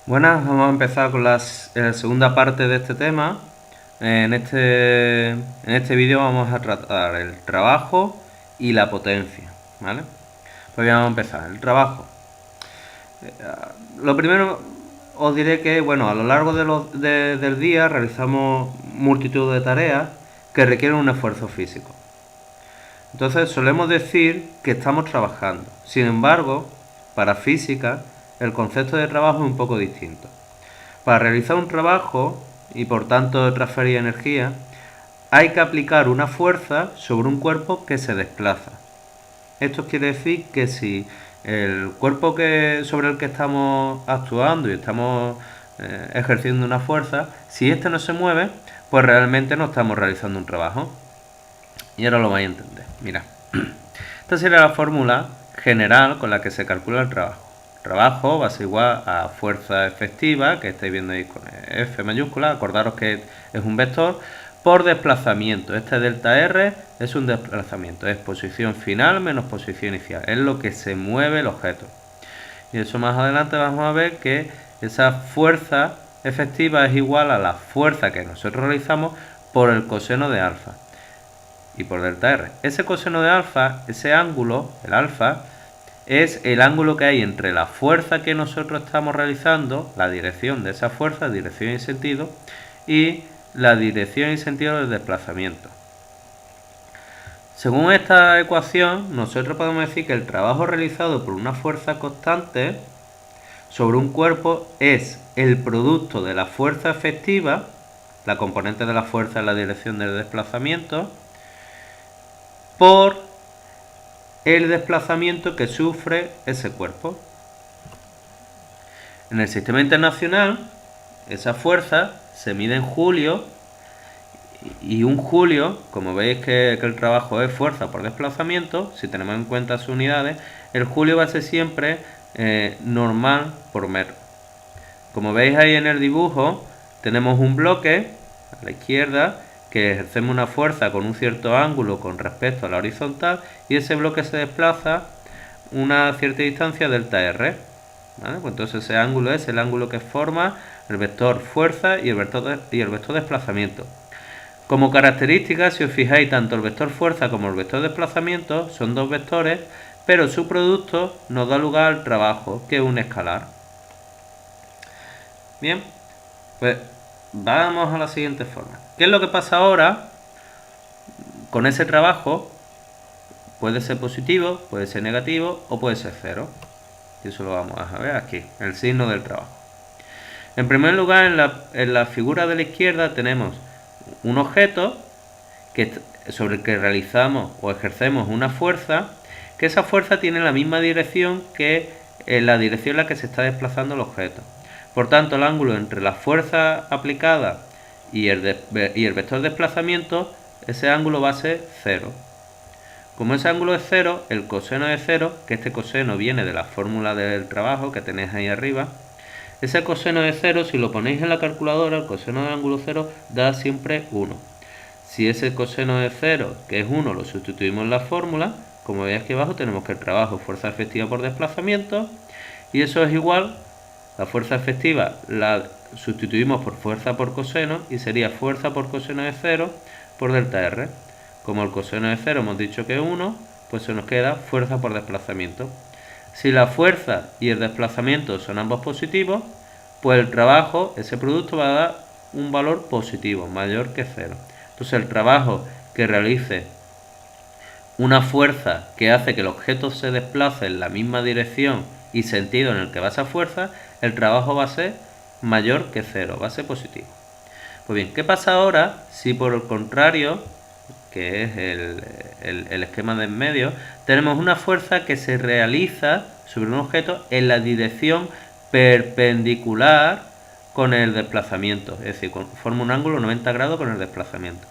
Buenas, vamos a empezar con la segunda parte de este tema. En este vídeo vamos a tratar el trabajo y la potencia, ¿vale? Pues bien, vamos a empezar. El trabajo. Lo primero os diré que, bueno, a lo largo del día realizamos multitud de tareas que requieren un esfuerzo físico. Entonces solemos decir que estamos trabajando. Sin embargo, para física, el concepto de trabajo es un poco distinto. Para realizar un trabajo y por tanto transferir energía, hay que aplicar una fuerza sobre un cuerpo que se desplaza. Esto quiere decir que si el cuerpo sobre el que estamos actuando y estamos ejerciendo una fuerza, si este no se mueve, pues realmente no estamos realizando un trabajo. Y ahora lo vais a entender. Mira, esta sería la fórmula general con la que se calcula el trabajo. Trabajo va a ser igual a fuerza efectiva, que estáis viendo ahí con F mayúscula, acordaros que es un vector, por desplazamiento. Este delta R es un desplazamiento, es posición final menos posición inicial, es lo que se mueve el objeto. Y eso más adelante vamos a ver que esa fuerza efectiva es igual a la fuerza que nosotros realizamos por el coseno de alfa y por delta R. Ese coseno de alfa, ese ángulo, el alfa, es el ángulo que hay entre la fuerza que nosotros estamos realizando, la dirección de esa fuerza, dirección y sentido, y la dirección y sentido del desplazamiento. Según esta ecuación, nosotros podemos decir que el trabajo realizado por una fuerza constante sobre un cuerpo es el producto de la fuerza efectiva, la componente de la fuerza en la dirección del desplazamiento, por el desplazamiento que sufre ese cuerpo. En el sistema internacional, esa fuerza se mide en julio y un julio, como veis que el trabajo es fuerza por desplazamiento, si tenemos en cuenta sus unidades, el julio va a ser siempre normal por metro. Como veis ahí en el dibujo, tenemos un bloque a la izquierda que ejercemos una fuerza con un cierto ángulo con respecto a la horizontal y ese bloque se desplaza una cierta distancia delta R. ¿Vale? Pues entonces ese ángulo es el ángulo que forma el vector fuerza y el vector desplazamiento. Como características, si os fijáis, tanto el vector fuerza como el vector desplazamiento son dos vectores, pero su producto nos da lugar al trabajo, que es un escalar. Bien, pues vamos a la siguiente forma. ¿Qué es lo que pasa ahora con ese trabajo? Puede ser positivo, puede ser negativo o puede ser cero. Y eso lo vamos a ver aquí, el signo del trabajo. En primer lugar, en la figura de la izquierda tenemos un objeto sobre el que realizamos o ejercemos una fuerza, que esa fuerza tiene la misma dirección que la dirección en la que se está desplazando el objeto. Por tanto, el ángulo entre la fuerza aplicada y el vector de desplazamiento, ese ángulo va a ser 0. Como ese ángulo es 0, el coseno de 0, que este coseno viene de la fórmula del trabajo que tenéis ahí arriba, ese coseno de 0, si lo ponéis en la calculadora, el coseno del ángulo 0 da siempre 1. Si ese coseno de 0, que es 1, lo sustituimos en la fórmula, como veis aquí abajo tenemos que el trabajo es fuerza efectiva por desplazamiento, y eso es igual, la fuerza efectiva la sustituimos por fuerza por coseno, y sería fuerza por coseno de 0 por delta R. Como el coseno de 0 hemos dicho que es 1, pues se nos queda fuerza por desplazamiento. Si la fuerza y el desplazamiento son ambos positivos, pues el trabajo, ese producto va a dar un valor positivo, mayor que 0. Entonces el trabajo que realice una fuerza que hace que el objeto se desplace en la misma dirección y sentido en el que va esa fuerza, el trabajo va a ser mayor que 0, va a ser positivo. Pues bien, ¿qué pasa ahora si por el contrario, que es el esquema de en medio, tenemos una fuerza que se realiza sobre un objeto en la dirección perpendicular con el desplazamiento, es decir, forma un ángulo 90 grados con el desplazamiento?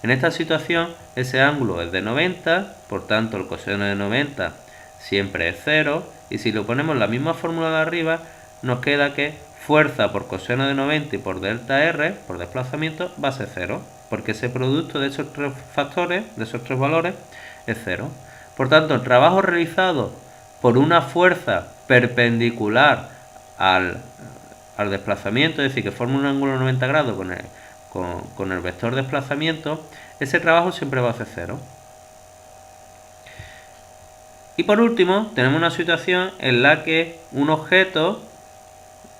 En esta situación ese ángulo es de 90, por tanto el coseno de 90 siempre es 0, y si lo ponemos en la misma fórmula de arriba, nos queda que fuerza por coseno de 90 y por delta R, por desplazamiento, va a ser 0, porque ese producto de esos tres factores, de esos tres valores, es 0. Por tanto, el trabajo realizado por una fuerza perpendicular al al desplazamiento, es decir, que forma un ángulo de 90 grados con el vector desplazamiento, ese trabajo siempre va a ser 0. Y por último, tenemos una situación en la que un objeto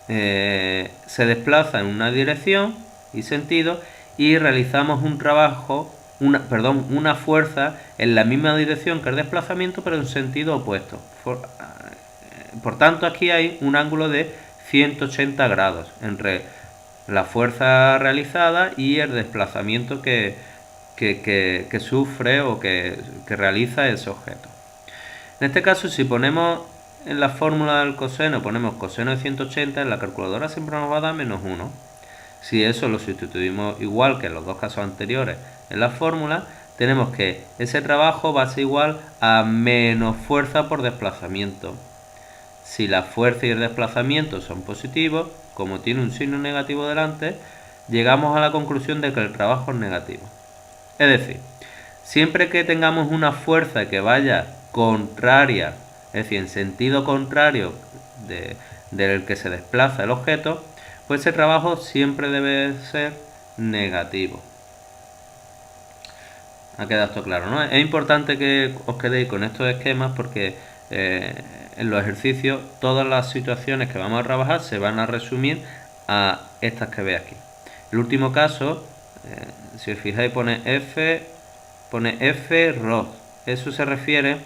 se desplaza en una dirección y sentido y realizamos un trabajo, una fuerza en la misma dirección que el desplazamiento, pero en sentido opuesto. Por tanto, aquí hay un ángulo de 180 grados entre la fuerza realizada y el desplazamiento que sufre o que realiza ese objeto. En este caso, si ponemos en la fórmula del coseno, ponemos coseno de 180, en la calculadora siempre nos va a dar menos 1. Si eso lo sustituimos igual que en los dos casos anteriores en la fórmula, tenemos que ese trabajo va a ser igual a menos fuerza por desplazamiento. Si la fuerza y el desplazamiento son positivos, como tiene un signo negativo delante, llegamos a la conclusión de que el trabajo es negativo. Es decir, siempre que tengamos una fuerza que vaya contraria, es decir, en sentido contrario del que se desplaza el objeto, pues ese trabajo siempre debe ser negativo. Ha quedado esto claro, ¿no? Es importante que os quedéis con estos esquemas porque en los ejercicios todas las situaciones que vamos a trabajar se van a resumir a estas que veis aquí. El último caso, si os fijáis, pone F Rho. Eso se refiere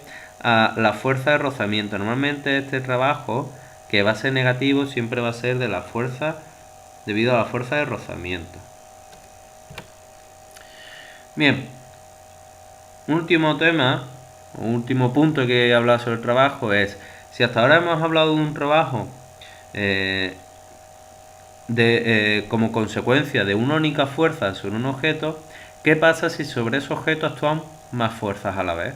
a la fuerza de rozamiento. Normalmente este trabajo, que va a ser negativo, siempre va a ser de la fuerza, debido a la fuerza de rozamiento. Bien, último tema, último punto que he hablado sobre el trabajo es, si hasta ahora hemos hablado de un trabajo como consecuencia de una única fuerza sobre un objeto, ¿qué pasa si sobre ese objeto actúan más fuerzas a la vez?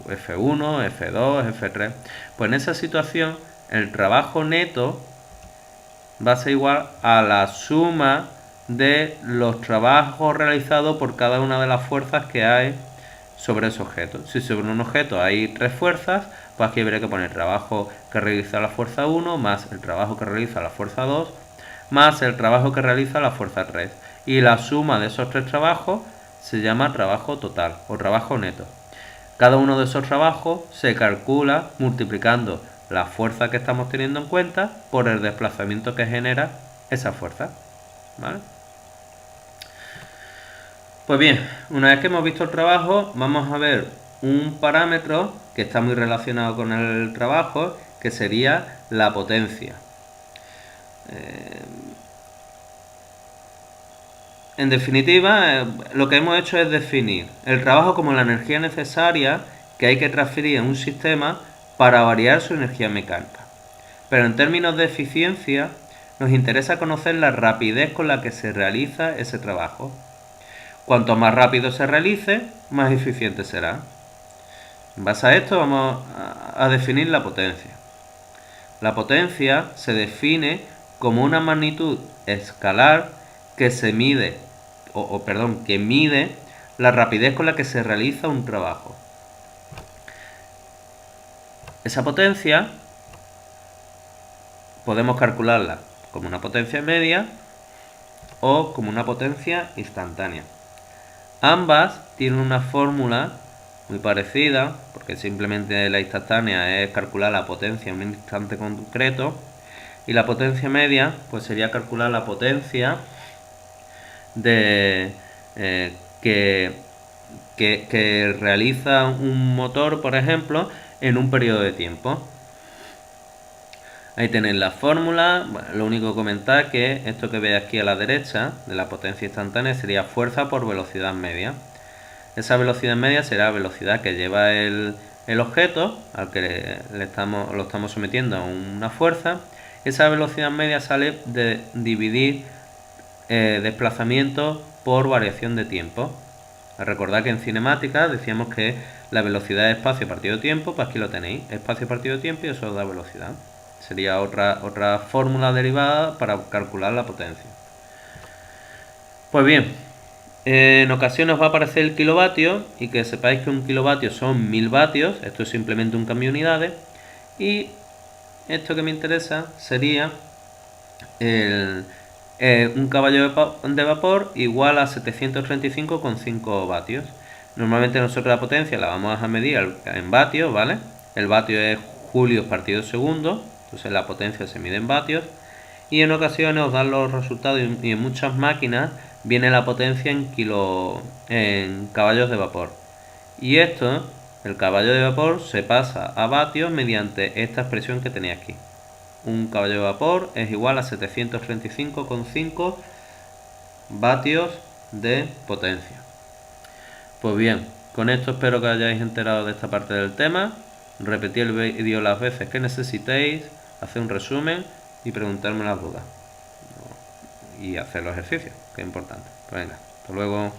F1, F2, F3. Pues en esa situación el trabajo neto va a ser igual a la suma de los trabajos realizados por cada una de las fuerzas que hay sobre ese objeto. Si sobre un objeto hay 3 fuerzas, pues aquí habría que poner el trabajo que realiza la fuerza 1 más el trabajo que realiza la fuerza 2 más el trabajo que realiza la fuerza 3. Y la suma de esos 3 trabajos se llama trabajo total o trabajo neto. Cada uno de esos trabajos se calcula multiplicando la fuerza que estamos teniendo en cuenta por el desplazamiento que genera esa fuerza. ¿Vale? Pues bien, una vez que hemos visto el trabajo, vamos a ver un parámetro que está muy relacionado con el trabajo, que sería la potencia. En definitiva, lo que hemos hecho es definir el trabajo como la energía necesaria que hay que transferir en un sistema para variar su energía mecánica. Pero en términos de eficiencia, nos interesa conocer la rapidez con la que se realiza ese trabajo. Cuanto más rápido se realice, más eficiente será. En base a esto vamos a definir la potencia. La potencia se define como una magnitud escalar que mide la rapidez con la que se realiza un trabajo. Esa potencia podemos calcularla como una potencia media o como una potencia instantánea. Ambas tienen una fórmula muy parecida, porque simplemente la instantánea es calcular la potencia en un instante concreto, y la potencia media pues sería calcular la potencia que realiza un motor, por ejemplo, en un periodo de tiempo. Ahí tenéis la fórmula. Bueno, lo único que comentar es que esto que veis aquí a la derecha de la potencia instantánea sería fuerza por velocidad media. Esa velocidad media será la velocidad que lleva el objeto al que lo estamos sometiendo a una fuerza. Esa velocidad media sale de dividir desplazamiento por variación de tiempo. Recordad que en cinemática decíamos que la velocidad es espacio partido tiempo, pues aquí lo tenéis, espacio partido tiempo, y eso os da velocidad. Sería otra fórmula derivada para calcular la potencia. Pues bien, en ocasiones os va a aparecer el kilovatio, y que sepáis que un kilovatio son 1000 vatios, esto es simplemente un cambio de unidades, y esto que me interesa sería Un caballo de vapor igual a 735,5 vatios. Normalmente nosotros la potencia la vamos a medir en vatios, ¿vale? El vatio es julios partido segundo, entonces la potencia se mide en vatios. Y en ocasiones os dan los resultados y en muchas máquinas viene la potencia en caballos de vapor. Y esto, el caballo de vapor, se pasa a vatios mediante esta expresión que tenéis aquí. Un caballo de vapor es igual a 735,5 vatios de potencia. Pues bien, con esto espero que hayáis enterado de esta parte del tema. Repetid el vídeo las veces que necesitéis, hacer un resumen y preguntarme las dudas. Y hacer los ejercicios, que es importante. Pues venga, hasta luego.